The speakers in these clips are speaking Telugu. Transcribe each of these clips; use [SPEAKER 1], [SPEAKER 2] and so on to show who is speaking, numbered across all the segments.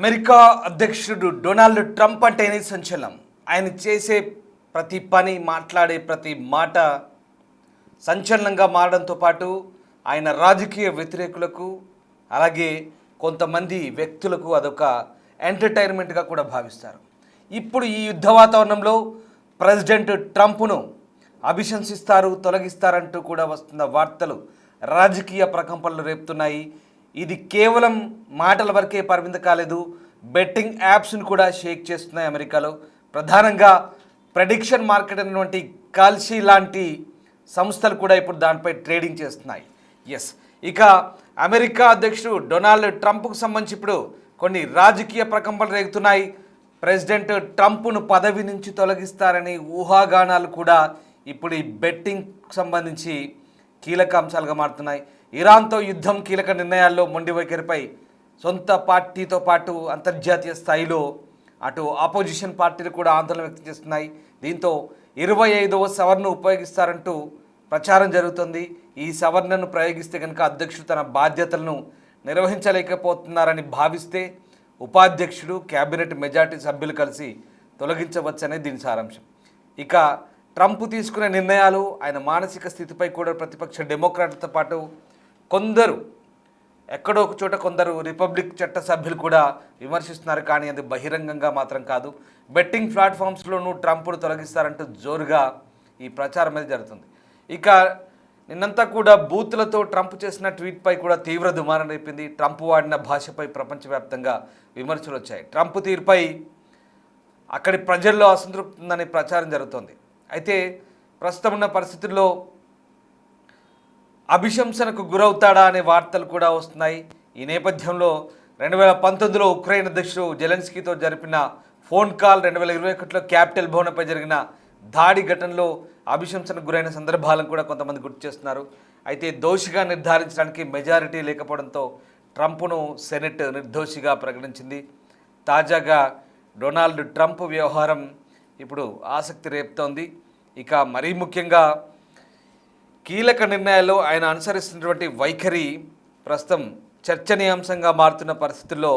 [SPEAKER 1] అమెరికా అధ్యక్షుడు డొనాల్డ్ ట్రంప్ అంటేనే సంచలనం. ఆయన చేసే ప్రతి పని, మాట్లాడే ప్రతి మాట సంచలనంగా మారడంతో పాటు ఆయన రాజకీయ వ్యతిరేకులకు అలాగే కొంతమంది వ్యక్తులకు అదొక ఎంటర్టైన్మెంట్గా కూడా భావిస్తారు. ఇప్పుడు ఈ యుద్ధ వాతావరణంలో ప్రెసిడెంట్ ట్రంప్ను అభిశంసిస్తారు, తొలగిస్తారంటూ కూడా వస్తున్న వార్తలు రాజకీయ ప్రకంపనలు రేపుతున్నాయి. ఇది కేవలం మాటల వరకే పరిమితం కాలేదు, బెట్టింగ్ యాప్స్ను కూడా షేక్ చేస్తున్నాయి. అమెరికాలో ప్రధానంగా ప్రెడిక్షన్ మార్కెట్ అనేటువంటి కాల్షీ లాంటి సంస్థలు కూడా ఇప్పుడు దానిపై ట్రేడింగ్ చేస్తున్నాయి. ఇక అమెరికా అధ్యక్షుడు డొనాల్డ్ ట్రంప్కు సంబంధించి ఇప్పుడు కొన్ని రాజకీయ ప్రకంపనలు రేగుతున్నాయి. ప్రెసిడెంట్ ట్రంప్ను పదవి నుంచి తొలగిస్తారని ఊహాగానాలు కూడా ఇప్పుడు ఈ బెట్టింగ్ సంబంధించి కీలక అంశాలుగా మారుతున్నాయి. ఇరాన్తో యుద్ధం, కీలక నిర్ణయాల్లో మొండి వైఖరిపై సొంత పార్టీతో పాటు అంతర్జాతీయ స్థాయిలో అటు ఆపోజిషన్ పార్టీలు కూడా ఆందోళన వ్యక్తం చేస్తున్నాయి. దీంతో 25వ సవరణను ఉపయోగిస్తారంటూ ప్రచారం జరుగుతుంది. ఈ సవరణను ప్రయోగిస్తే కనుక అధ్యక్షుడు తన బాధ్యతలను నిర్వహించలేకపోతున్నారని భావిస్తే ఉపాధ్యక్షుడు, క్యాబినెట్ మెజార్టీ సభ్యులు కలిసి తొలగించవచ్చనే దీని సారాంశం. ఇక ట్రంప్ తీసుకునే నిర్ణయాలు, ఆయన మానసిక స్థితిపై కూడా ప్రతిపక్ష డెమోక్రాట్లతో పాటు కొందరు ఎక్కడో ఒక చోట కొందరు రిపబ్లిక్ చట్ట సభ్యులు కూడా విమర్శిస్తున్నారు. కానీ అది బహిరంగంగా మాత్రం కాదు. బెట్టింగ్ ప్లాట్ఫామ్స్లోనూ ట్రంప్ను తొలగిస్తారంటూ జోరుగా ఈ ప్రచారం అనేది జరుగుతుంది. ఇక నిన్నంతా కూడా బూతులతో ట్రంప్ చేసిన ట్వీట్పై కూడా తీవ్ర దుమారం రేపింది. ట్రంప్ వాడిన భాషపై ప్రపంచవ్యాప్తంగా విమర్శలు వచ్చాయి. ట్రంప్ తీరుపై అక్కడి ప్రజల్లో అసంతృప్తి ఉందని ప్రచారం జరుగుతోంది. అయితే ప్రస్తుతం ఉన్న పరిస్థితుల్లో అభిశంసనకు గురవుతాడా అనే వార్తలు కూడా వస్తున్నాయి. ఈ నేపథ్యంలో 2019లో ఉక్రెయిన్ అధ్యక్షుడు జెలెన్స్కీతో జరిపిన ఫోన్ కాల్, 2021లో క్యాపిటల్ భవనంపై జరిగిన దాడి ఘటనలో అభిశంసనకు గురైన సందర్భాలను కూడా కొంతమంది గుర్తు చేస్తున్నారు. అయితే దోషిగా నిర్ధారించడానికి మెజారిటీ లేకపోవడంతో ట్రంప్ను సెనెట్ నిర్దోషిగా ప్రకటించింది. తాజాగా డొనాల్డ్ ట్రంప్ వ్యవహారం ఇప్పుడు ఆసక్తి రేపుతోంది. ఇక మరీ ముఖ్యంగా కీలక నిర్ణయాల్లో ఆయన అనుసరిస్తున్నటువంటి వైఖరి ప్రస్తుతం చర్చనీయాంశంగా మారుతున్న పరిస్థితుల్లో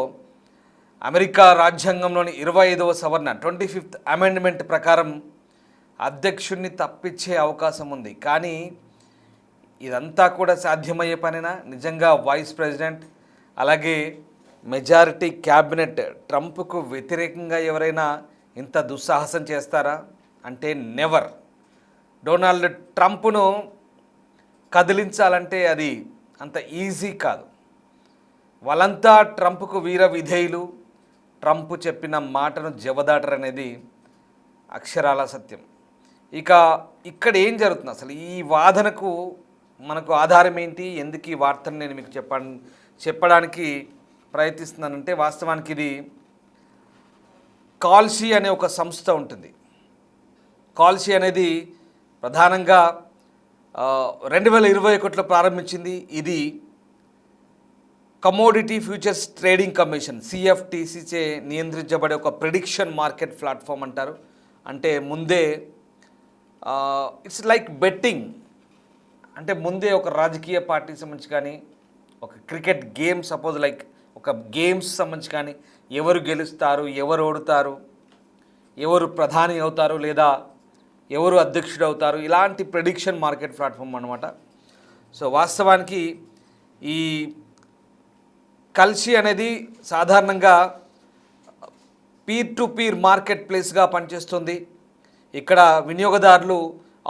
[SPEAKER 1] అమెరికా రాజ్యాంగంలోని 25వ సవరణ 25th అమెండ్మెంట్ ప్రకారం అధ్యక్షుడిని తప్పించే అవకాశం ఉంది. కానీ ఇదంతా కూడా సాధ్యమయ్యే పనేనా? నిజంగా వైస్ ప్రెసిడెంట్ అలాగే మెజారిటీ క్యాబినెట్ ట్రంప్కు వ్యతిరేకంగా ఎవరైనా ఇంత దుస్సాహసం చేస్తారా అంటే నెవర్. డొనాల్డ్ ట్రంప్ను కదిలించాలంటే అది అంత ఈజీ కాదు. వాళ్ళంతా ట్రంప్కు వీర విధేయులు. ట్రంప్ చెప్పిన మాటను జవదాటరనేది అక్షరాల సత్యం. ఇక ఇక్కడ ఏం జరుగుతుంది అసలు? ఈ వాదనకు మనకు ఆధారం ఏంటి? ఎందుకు ఈ వార్తను నేను మీకు చెప్పడానికి ప్రయత్నిస్తున్నానంటే, వాస్తవానికి ఇది కాల్షీ అనే ఒక సంస్థ ఉంటుంది. కాల్షీ అనేది ప్రధానంగా 2021లో ప్రారంభించింది. ఇది కమోడిటీ ఫ్యూచర్స్ ట్రేడింగ్ కమిషన్ CFTCచే నియంత్రించబడే ఒక ప్రిడిక్షన్ మార్కెట్ ప్లాట్ఫామ్ అంటారు. అంటే ముందే ఇట్స్ లైక్ బెట్టింగ్. అంటే ముందే ఒక రాజకీయ పార్టీకి సంబంధించి కానీ, ఒక క్రికెట్ గేమ్ సపోజ్ లైక్ ఒక గేమ్స్ సంబంధించి కానీ, ఎవరు గెలుస్తారు, ఎవరు ఓడుతారు, ఎవరు ప్రధాని అవుతారు లేదా ఎవరు అధ్యక్షుడు అవుతారు, ఇలాంటి ప్రెడిక్షన్ మార్కెట్ ప్లాట్ఫామ్ అన్నమాట. సో వాస్తవానికి ఈ కల్షీ అనేది సాధారణంగా పీర్ టు పీర్ మార్కెట్ ప్లేస్గా పనిచేస్తుంది. ఇక్కడ వినియోగదారులు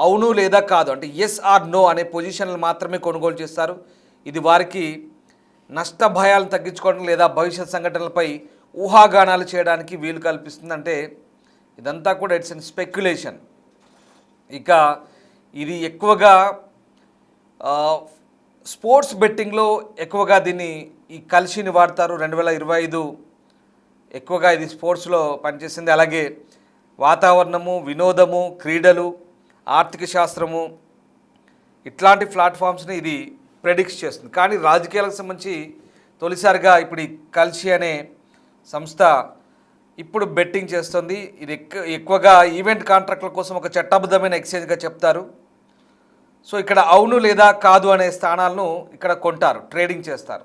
[SPEAKER 1] అవును లేదా కాదు అంటే ఎస్ ఆర్ నో అనే పొజిషన్లు మాత్రమే కొనుగోలు చేస్తారు. ఇది వారికి నష్ట భయాలను తగ్గించుకోవడం లేదా భవిష్యత్ సంఘటనలపై ఊహాగానాలు చేయడానికి వీలు కల్పిస్తుంది. అంటే ఇదంతా కూడా ఇట్స్ ఎన్ స్పెక్యులేషన్. ఇక ఇది ఎక్కువగా స్పోర్ట్స్ బెట్టింగ్లో ఎక్కువగా దీన్ని ఈ కల్షీని వాడతారు. 2025 ఎక్కువగా ఇది స్పోర్ట్స్లో పనిచేసింది. అలాగే వాతావరణము, వినోదము, క్రీడలు, ఆర్థిక శాస్త్రము ఇట్లాంటి ప్లాట్ఫామ్స్ని ఇది ప్రెడిక్ట్ చేస్తుంది. కానీ రాజకీయాలకు సంబంధించి తొలిసారిగా ఇప్పుడు ఈ కల్షీ అనే సంస్థ ఇప్పుడు బెట్టింగ్ చేస్తుంది. ఇది ఎక్కువగా ఈవెంట్ కాంట్రాక్ట్ల కోసం ఒక చట్టబద్ధమైన ఎక్స్చేంజ్గా చెప్తారు. సో ఇక్కడ అవును లేదా కాదు అనే స్థానాలను ఇక్కడ కొంటారు, ట్రేడింగ్ చేస్తారు.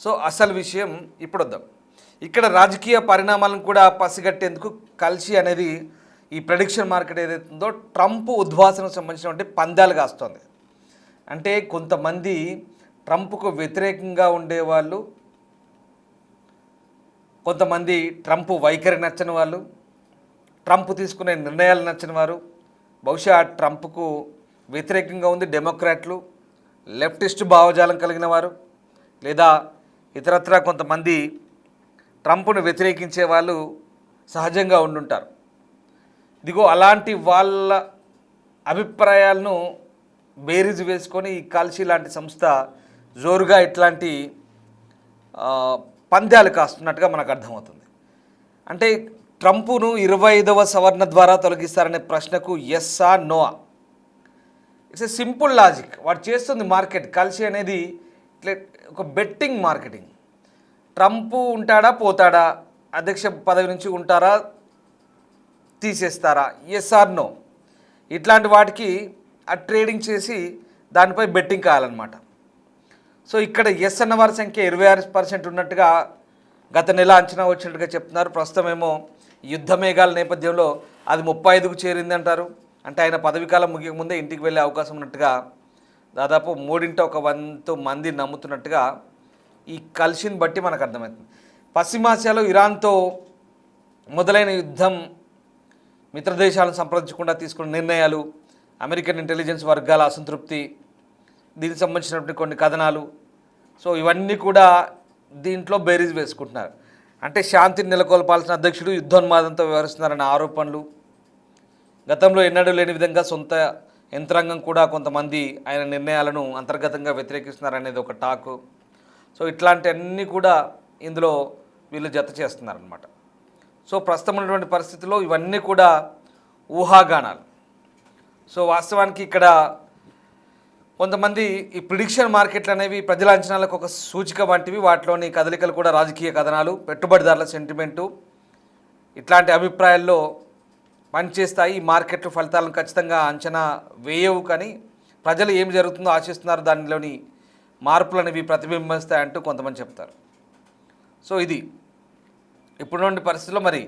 [SPEAKER 1] సో అసలు విషయం ఇప్పుడు వద్దాం. ఇక్కడ రాజకీయ పరిణామాలను కూడా పసిగట్టేందుకు కల్సి అనేది ఈ ప్రెడిక్షన్ మార్కెట్ ఏదైతుందో ట్రంప్ ఉద్వాసనకు సంబంధించినటువంటి పందాలు కాస్తుంది. అంటే కొంతమంది ట్రంప్కు వ్యతిరేకంగా ఉండేవాళ్ళు, కొంతమంది ట్రంప్ వైఖరి నచ్చని వాళ్ళు, ట్రంప్ తీసుకునే నిర్ణయాలు నచ్చని వారు, బహుశా ట్రంప్కు వ్యతిరేకంగా ఉంది డెమోక్రాట్లు, లెఫ్టిస్ట్ భావజాలం కలిగిన వారు, లేదా ఇతరత్రా కొంతమంది ట్రంప్ను వ్యతిరేకించే వాళ్ళు సహజంగా ఉండుంటారు. ఇదిగో అలాంటి వాళ్ళ అభిప్రాయాలను బేరీజు వేసుకొని ఈ కాల్షీ లాంటి సంస్థ జోరుగా ఇట్లాంటి పందాలు కాస్తున్నట్టుగా మనకు అర్థమవుతుంది. అంటే ట్రంప్ను 25వ సవరణ ద్వారా తొలగిస్తారనే ప్రశ్నకు ఎస్సా నోआ, ఇట్స్ ఎ సింపుల్ లాజిక్. వాడు చేస్తుంది మార్కెట్. కల్సి అనేది ఇట్లా ఒక బెట్టింగ్ మార్కెటింగ్. ట్రంప్ ఉంటాడా పోతాడా, అధ్యక్ష పదవి నుంచి ఉంటారా తీసేస్తారా, ఎస్ ఆర్ నో, ఇట్లాంటి వాటికి ఆ ట్రేడింగ్ చేసి దానిపై బెట్టింగ్ కావాలన్నమాట. సో ఇక్కడ ఎస్ అన్న వారి సంఖ్య 26% ఉన్నట్టుగా గత నెల అంచనా వచ్చినట్టుగా చెప్తున్నారు. ప్రస్తుతం ఏమో యుద్ధ మేఘాల నేపథ్యంలో అది 35కు చేరింది అంటారు. అంటే ఆయన పదవీకాలం ముగియక ముందే ఇంటికి వెళ్ళే అవకాశం ఉన్నట్టుగా దాదాపు 3/1 మంది నమ్ముతున్నట్టుగా ఈ కల్షిని బట్టి మనకు అర్థమవుతుంది. పశ్చిమాసియాలో ఇరాన్తో మొదలైన యుద్ధం, మిత్రదేశాలను సంప్రదించకుండా తీసుకున్న నిర్ణయాలు, అమెరికన్ ఇంటెలిజెన్స్ వర్గాల అసంతృప్తి, దీనికి సంబంధించినటువంటి కొన్ని కథనాలు, సో ఇవన్నీ కూడా దీంట్లో బేరీజ్ వేసుకుంటున్నారు. అంటే శాంతిని నెలకొల్పాల్సిన అధ్యక్షుడు యుద్ధోన్మాదంతో వ్యవహరిస్తున్నారన్న ఆరోపణలు, గతంలో ఎన్నడూ లేని విధంగా సొంత యంత్రాంగం కూడా కొంతమంది ఆయన నిర్ణయాలను అంతర్గతంగా వ్యతిరేకిస్తున్నారనేది ఒక టాకు. సో ఇట్లాంటివన్నీ కూడా ఇందులో వీళ్ళు జత చేస్తున్నారనమాట. సో ప్రస్తుతం ఉన్నటువంటి పరిస్థితుల్లో ఇవన్నీ కూడా ఊహాగానాలు. సో వాస్తవానికి ఇక్కడ కొంతమంది ఈ ప్రిడిక్షన్ మార్కెట్లు అనేవి ప్రజల అంచనాలకు ఒక సూచిక వంటివి. వాటిలోని కదలికలు కూడా రాజకీయ కథనాలు, పెట్టుబడిదారుల సెంటిమెంటు, ఇట్లాంటి అభిప్రాయాల్లో పనిచేస్తాయి. ఈ మార్కెట్లు ఫలితాలను ఖచ్చితంగా అంచనా వేయవు, కానీ ప్రజలు ఏమి జరుగుతుందో ఆశిస్తున్నారు, దానిలోని మార్పులు అనేవి ప్రతిబింబిస్తాయంటూ కొంతమంది చెప్తారు. సో ఇది ఇప్పుడున్న పరిస్థితుల్లో మరి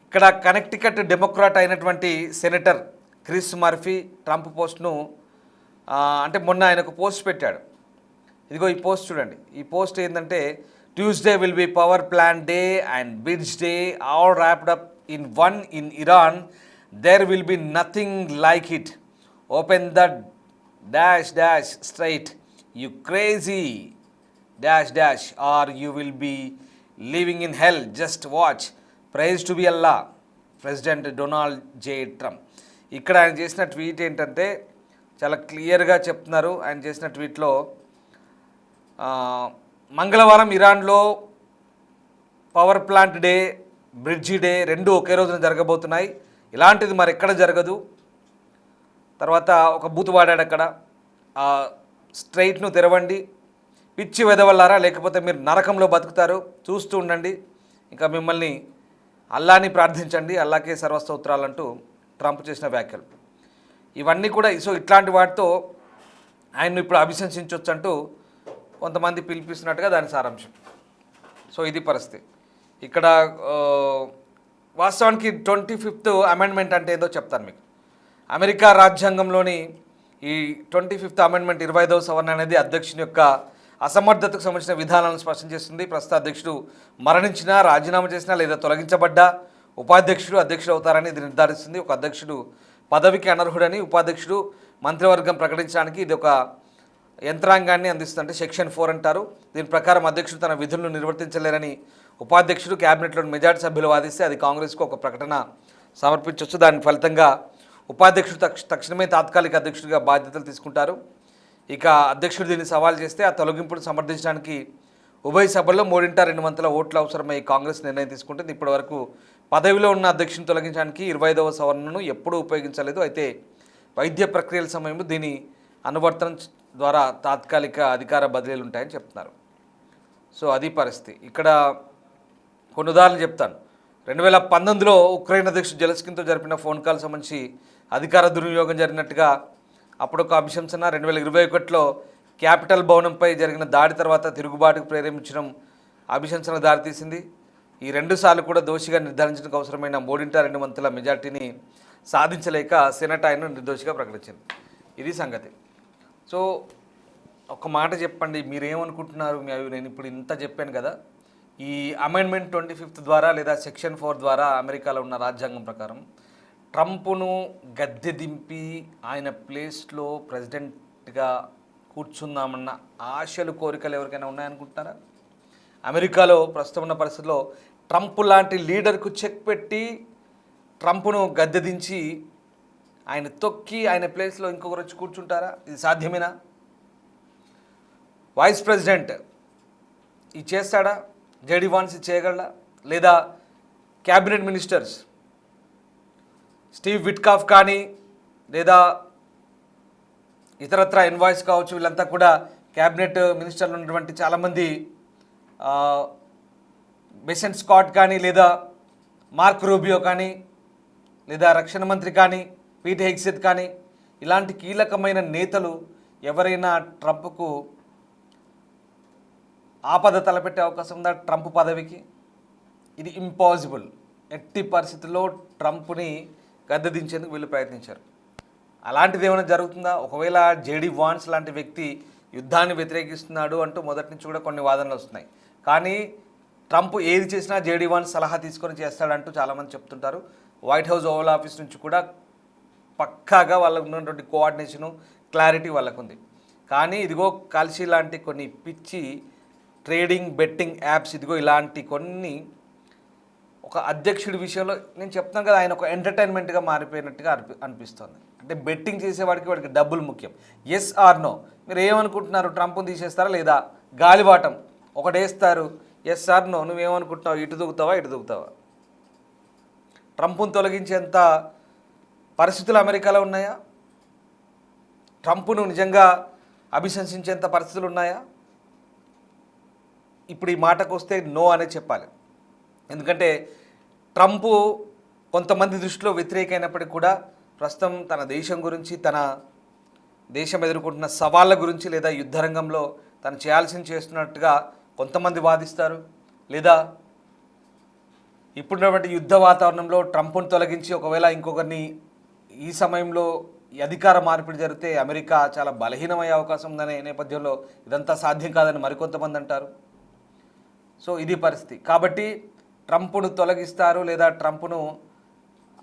[SPEAKER 1] ఇక్కడ కనెక్టికట్ డెమోక్రాట్ అయినటువంటి సెనేటర్ క్రిస్ మర్ఫీ ట్రంప్ పోస్ట్ను అంటే మొన్న ఆయన ఒక పోస్ట్ పెట్టాడు. ఇదిగో ఈ పోస్ట్ చూడండి. ఈ పోస్ట్ ఏంటంటే, Tuesday will be power plan day and bridge day all wrapped up in one in Iran. There will be nothing like it. Open the dash dash strait you crazy dash dash or you will be living in hell. Just watch. Praise to be Allah. President Donald J Trump. ఇక్కడ ఆయన చేసిన ట్వీట్ ఏంటంటే చాలా క్లియర్గా చెప్తున్నారు. ఆయన చేసిన ట్వీట్లో మంగళవారం ఇరాన్లో power plant day, bridge day రెండు ఒకే రోజున జరగబోతున్నాయి. ఇలాంటిది మరి ఎక్కడ జరగదు. తర్వాత ఒక బూతు వాడాడు అక్కడ, స్ట్రైట్ను తెరవండి, పిచ్చి వెదవల్లారా, లేకపోతే మీరు నరకంలో బతుకుతారు, చూస్తూ ఉండండి, ఇంకా మిమ్మల్ని అల్లాని ప్రార్థించండి, అల్లాకే సర్వస్తోత్రాలంటూ ట్రంప్ చేసిన వ్యాఖ్యలు ఇవన్నీ కూడా. సో ఇట్లాంటి వాటితో ఆయన్ను ఇప్పుడు అభిశంసించవచ్చు అంటూ కొంతమంది పిలిపిస్తున్నట్టుగా దాని సారాంశం. సో ఇది పరిస్థితి. ఇక్కడ వాస్తవానికి 25th అమెండ్మెంట్ అంటే ఏదో చెప్తాను మీకు. అమెరికా రాజ్యాంగంలోని ఈ 25th అమెండ్మెంట్ 25వ సవరణ అనేది అధ్యక్షుని యొక్క అసమర్థతకు సంబంధించిన విధానాలను స్పష్టం చేస్తుంది. ప్రస్తుత అధ్యక్షుడు మరణించినా, రాజీనామా చేసినా లేదా తొలగించబడ్డా ఉపాధ్యక్షుడు అధ్యక్షుడు అవుతారని ఇది నిర్ధారిస్తుంది. ఒక అధ్యక్షుడు పదవికి అనర్హుడని ఉపాధ్యక్షుడు మంత్రివర్గం ప్రకటించడానికి ఇది ఒక యంత్రాంగాన్ని అందిస్తుందంటే సెక్షన్ 4 అంటారు. దీని ప్రకారం అధ్యక్షుడు తన విధులను నిర్వర్తించలేరని ఉపాధ్యక్షుడు క్యాబినెట్లోని మెజార్టీ సభ్యులు వాదిస్తే అది కాంగ్రెస్కు ఒక ప్రకటన సమర్పించవచ్చు. దాని ఫలితంగా ఉపాధ్యక్షుడు తక్షణమే తాత్కాలిక అధ్యక్షుడిగా బాధ్యతలు తీసుకుంటారు. ఇక అధ్యక్షుడు దీన్ని సవాల్ చేస్తే ఆ తొలగింపును సమర్థించడానికి ఉభయ సభల్లో 3/2 ఓట్లు అవసరమై కాంగ్రెస్ నిర్ణయం తీసుకుంటుంది. ఇప్పటివరకు పదవిలో ఉన్న అధ్యక్షుని తొలగించడానికి 25వ సవరణను ఎప్పుడూ ఉపయోగించలేదు. అయితే వైద్య ప్రక్రియల సమయంలో దీని అనువర్తనం ద్వారా తాత్కాలిక అధికార బదిలీలు ఉంటాయని చెప్తున్నారు. సో అది పరిస్థితి. ఇక్కడ కొన్ని ఉదాహరణలు చెప్తాను. 2019లో ఉక్రెయిన్ అధ్యక్షుడు జెలెన్స్కీతో జరిపిన ఫోన్ కాల్ సంబంధించి అధికార దుర్వినియోగం జరిగినట్టుగా అప్పుడు ఒక అభిశంసన. 2021లో క్యాపిటల్ భవనంపై జరిగిన దాడి తర్వాత తిరుగుబాటుకు ప్రేరేపించడం అభిశంసనకు దారితీసింది. ఈ 2 సార్లు కూడా దోషిగా నిర్ధారించడానికి అవసరమైన 3/2 మెజార్టీని సాధించలేక సెనెట్ ఆయన నిర్దోషిగా ప్రకటించింది. ఇది సంగతి. సో ఒక మాట చెప్పండి, మీరేమనుకుంటున్నారు? నేను ఇప్పుడు ఇంత చెప్పాను కదా, ఈ అమెండ్మెంట్ 25 ద్వారా లేదా సెక్షన్ 4 ద్వారా అమెరికాలో ఉన్న రాజ్యాంగం ప్రకారం ట్రంప్ను గద్దె దింపి ఆయన ప్లేస్లో ప్రెసిడెంట్గా కూర్చుందామన్న ఆశలు, కోరికలు ఎవరికైనా ఉన్నాయనుకుంటున్నారా? అమెరికాలో ప్రస్తుతం ఉన్న పరిస్థితుల్లో ట్రంప్ లాంటి లీడర్కు చెక్ పెట్టి ట్రంప్ను గద్దె దించి ఆయన తొక్కి ఆయన ప్లేస్లో ఇంకొకరు వచ్చి కూర్చుంటారా? ఇది సాధ్యమేనా? వైస్ ప్రెసిడెంట్ ఇది చేస్తాడా? జేడీ వాన్స్ ఇది చేయగలడా? లేదా క్యాబినెట్ మినిస్టర్స్ స్టీవ్ విట్కాఫ్ కానీ లేదా ఇతరత్ర ఎన్వాయిస్ కావచ్చు, వీళ్ళంతా కూడా క్యాబినెట్ మినిస్టర్లు ఉన్నటువంటి చాలామంది, బెసెంట్ స్కాట్ కానీ లేదా మార్క్ రూబియో కానీ లేదా రక్షణ మంత్రి కానీ పీట్ హెగ్సెత్ కానీ ఇలాంటి కీలకమైన నేతలు ఎవరైనా ట్రంప్కు ఆపద తలపెట్టే అవకాశం ఉందా? ట్రంప్ పదవికి ఇది ఇంపాసిబుల్. ఎట్టి పరిస్థితుల్లో ట్రంప్ని గద్దెదించేందుకు వీళ్ళు ప్రయత్నించారు. అలాంటిది ఏమైనా జరుగుతుందా? ఒకవేళ జేడీ వాన్స్ లాంటి వ్యక్తి యుద్ధాన్ని వ్యతిరేకిస్తున్నాడు అంటూ మొదటి నుంచి కూడా కొన్ని వాదనలు వస్తున్నాయి. కానీ ట్రంప్ ఏది చేసినా జేడీ వాన్స్ సలహా తీసుకొని చేస్తాడంటూ చాలామంది చెప్తుంటారు. వైట్ హౌస్ ఓవల్ ఆఫీస్ నుంచి కూడా పక్కాగా వాళ్ళకు ఉన్నటువంటి కోఆర్డినేషను, క్లారిటీ వాళ్ళకు ఉంది. కానీ ఇదిగో కాల్షీ లాంటి కొన్ని పిచ్చి ట్రేడింగ్, బెట్టింగ్ యాప్స్, ఇదిగో ఇలాంటి కొన్ని ఒక అధ్యక్షుడి విషయంలో నేను చెప్తున్నాను కదా, ఆయన ఒక ఎంటర్టైన్మెంట్గా మారిపోయినట్టుగా అనిపిస్తుంది. అంటే బెట్టింగ్ చేసేవాడికి వాడికి డబ్బులు ముఖ్యం. ఎస్ ఆర్ నో, మీరు ఏమనుకుంటున్నారు? ట్రంప్ని తీసేస్తారా లేదా? గాలివాటం ఒకటేస్తారు, ఎస్ ఆర్ నో, నువ్వేమనుకుంటున్నావు? ఇటు దూకుతావా ఇటు దూకుతావా? ట్రంప్ను తొలగించేంత పరిస్థితులు అమెరికాలో ఉన్నాయా? ట్రంప్ను నిజంగా అభిశంసించేంత పరిస్థితులు ఉన్నాయా? ఇప్పుడు ఈ మాటకు వస్తే నో అనే చెప్పాలి. ఎందుకంటే ట్రంప్ కొంతమంది దృష్టిలో వ్యతిరేకమైనప్పటికీ కూడా ప్రస్తుతం తన దేశం గురించి, తన దేశం ఎదుర్కొంటున్న సవాళ్ళ గురించి లేదా యుద్ధరంగంలో తను చేయాల్సింది చేస్తున్నట్టుగా కొంతమంది వాదిస్తారు. లేదా ఇప్పుడున్నటువంటి యుద్ధ వాతావరణంలో ట్రంప్ను తొలగించి ఒకవేళ ఇంకొకరిని ఈ సమయంలో అధికార మార్పిడి జరిగితే అమెరికా చాలా బలహీనమయ్యే అవకాశం ఉందనే నేపథ్యంలో ఇదంతా సాధ్యం కాదని మరికొంతమంది అంటారు. సో ఇది పరిస్థితి. కాబట్టి ట్రంప్ను తొలగిస్తారు లేదా ట్రంప్ను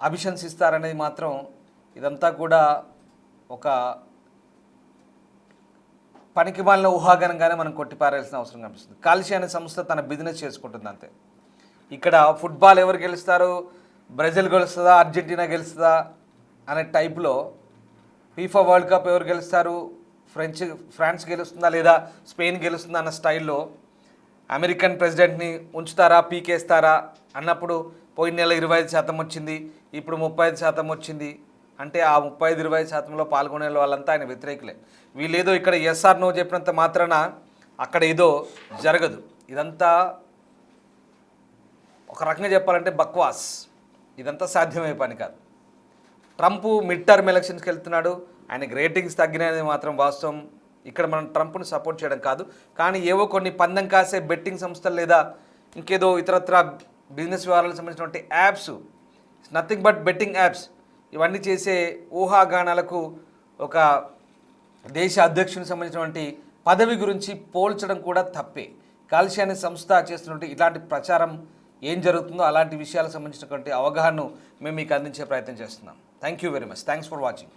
[SPEAKER 1] అభిశంసిస్తారనేది మాత్రం ఇదంతా కూడా ఒక పనికిమాలిన ఊహాగానంగానే మనం కొట్టిపారేయాల్సిన అవసరం కనిపిస్తుంది. కాల్షీ అనే సంస్థ తన బిజినెస్ చేసుకుంటుంది అంతే. ఇక్కడ ఫుట్బాల్ ఎవరు గెలుస్తారు, బ్రెజిల్ గెలుస్తుందా, అర్జెంటీనా గెలుస్తుందా అనే టైప్లో ఫీఫా వరల్డ్ కప్ ఎవరు గెలుస్తారు, ఫ్రాన్స్ గెలుస్తుందా లేదా స్పెయిన్ గెలుస్తుందా అన్న స్టైల్లో అమెరికన్ ప్రెసిడెంట్ని ఉంచుతారా, పీకేస్తారా అన్నప్పుడు పోయిన నెల 25% వచ్చింది, ఇప్పుడు 35% వచ్చింది. అంటే ఆ 35-20%లో పాల్గొనే వాళ్ళంతా ఆయన వ్యతిరేకులే. వీళ్ళేదో ఇక్కడ ఎస్ఆర్ నో చెప్పినంత మాత్రాన అక్కడ ఏదో జరగదు. ఇదంతా ఒక రకంగా చెప్పాలంటే బక్వాస్. ఇదంతా సాధ్యమయ్యే పని కాదు. ట్రంప్ మిడ్ టర్మ్ ఎలక్షన్స్కి వెళ్తున్నాడు, ఆయనకి రేటింగ్స్ తగ్గినది మాత్రం వాస్తవం. ఇక్కడ మనం ట్రంప్ను సపోర్ట్ చేయడం కాదు, కానీ ఏవో కొన్ని పందెం కాసే బెట్టింగ్ సంస్థలు లేదా ఇంకేదో ఇతరత్ర బిజినెస్ వ్యవహారాలకు సంబంధించినటువంటి apps, nothing but betting apps, ఇవన్నీ చేసే ఊహాగానాలకు ఒక దేశ అధ్యక్షునికి సంబంధించినటువంటి పదవి గురించి పోల్చడం కూడా తప్పే. కాల్షీ అనే సంస్థ చేస్తున్నటువంటి ఇలాంటి ప్రచారం ఏం జరుగుతుందో అలాంటి విషయాలకు సంబంధించినటువంటి అవగాహనను మేము మీకు అందించే ప్రయత్నం చేస్తున్నాం. Thank you very much. Thanks for watching.